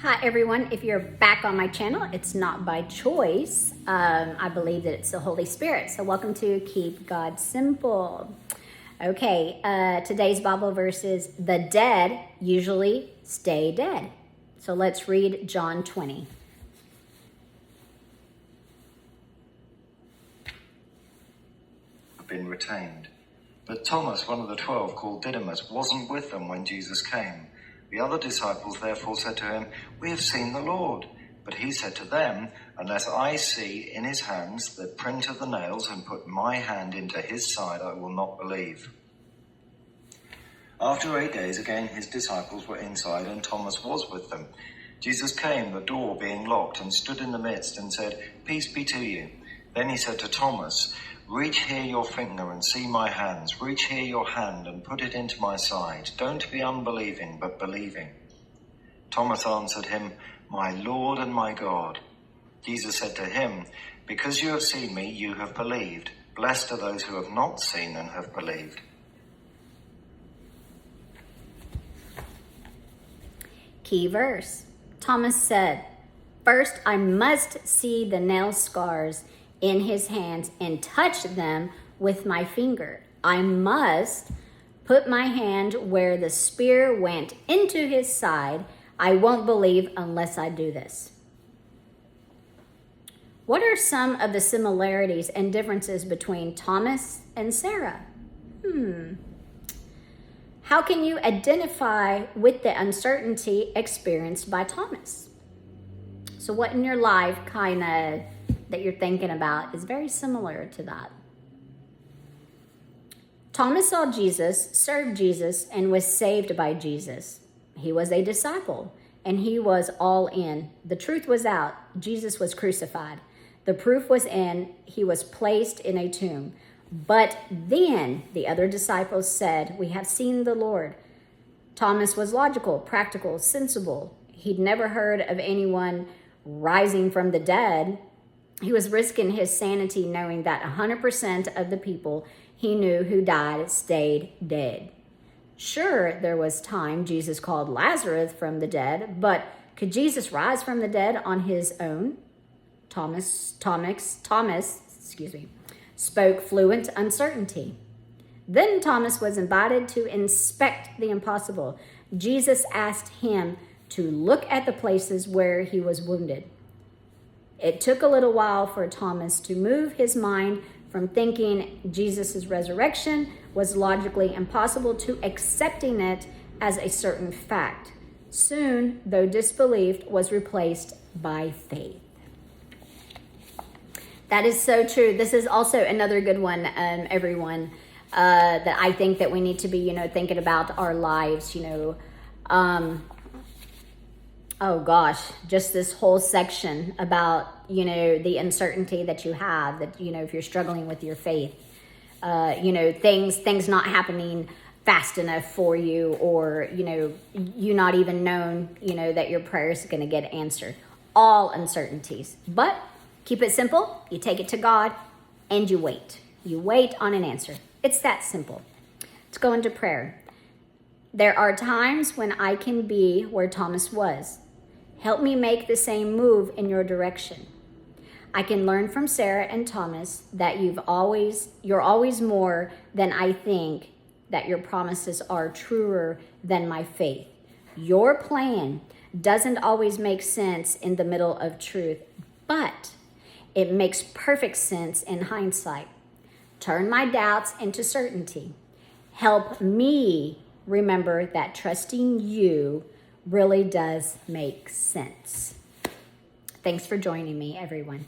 Hi everyone, if you're back on my channel, it's not by choice. I believe that it's the Holy Spirit. So welcome to Keep God Simple. Okay, today's Bible verse is, the dead usually stay dead. So let's read John 20. Been retained. But Thomas, one of the 12, called Didymus, wasn't with them when Jesus came. The other disciples therefore said to him, "We have seen the Lord." But he said to them, "Unless I see in his hands the print of the nails and put my hand into his side, I will not believe." After 8 days, again his disciples were inside, and Thomas was with them. Jesus came, the door being locked, and stood in the midst and said, "Peace be to you." Then he said to Thomas, "Reach here your finger and see my hands. Reach here your hand and put it into my side. Don't be unbelieving, but believing." Thomas answered him, "My Lord and my God." Jesus said to him, "Because you have seen me, you have believed. Blessed are those who have not seen and have believed." Key verse. Thomas said, "First I must see the nail scars in his hands and touch them with my finger. I must put my hand where the spear went into his side. I won't believe unless I do this." What are some of the similarities and differences between Thomas and Sarah? How can you identify with the uncertainty experienced by Thomas? So what in your life kind of that you're thinking about is very similar to that? Thomas saw Jesus, served Jesus, and was saved by Jesus. He was a disciple, and he was all in. The truth was out. Jesus was crucified. The proof was in. He was placed in a tomb. But then the other disciples said, "We have seen the Lord." Thomas was logical, practical, sensible. He'd never heard of anyone rising from the dead. He was risking his sanity knowing that 100% of the people he knew who died stayed dead. Sure, there was time Jesus called Lazarus from the dead, but could Jesus rise from the dead on his own? Thomas, spoke fluent uncertainty. Then Thomas was invited to inspect the impossible. Jesus asked him to look at the places where he was wounded. It took a little while for Thomas to move his mind from thinking Jesus' resurrection was logically impossible to accepting it as a certain fact. Soon, though disbelief was replaced by faith. That is so true. This is also another good one, everyone, that I think that we need to be, thinking about our lives, oh gosh, just this whole section about, the uncertainty that you have, that, if you're struggling with your faith, things not happening fast enough for you, or, you not even known, that your prayers are going to get answered. All uncertainties. But keep it simple. You take it to God and you wait. You wait on an answer. It's that simple. Let's go into prayer. There are times when I can be where Thomas was. Help me make the same move in your direction. I can learn from Sarah and Thomas that you're always more than I think, that your promises are truer than my faith. Your plan doesn't always make sense in the middle of truth, but it makes perfect sense in hindsight. Turn my doubts into certainty. Help me remember that trusting you really does make sense. Thanks for joining me, everyone.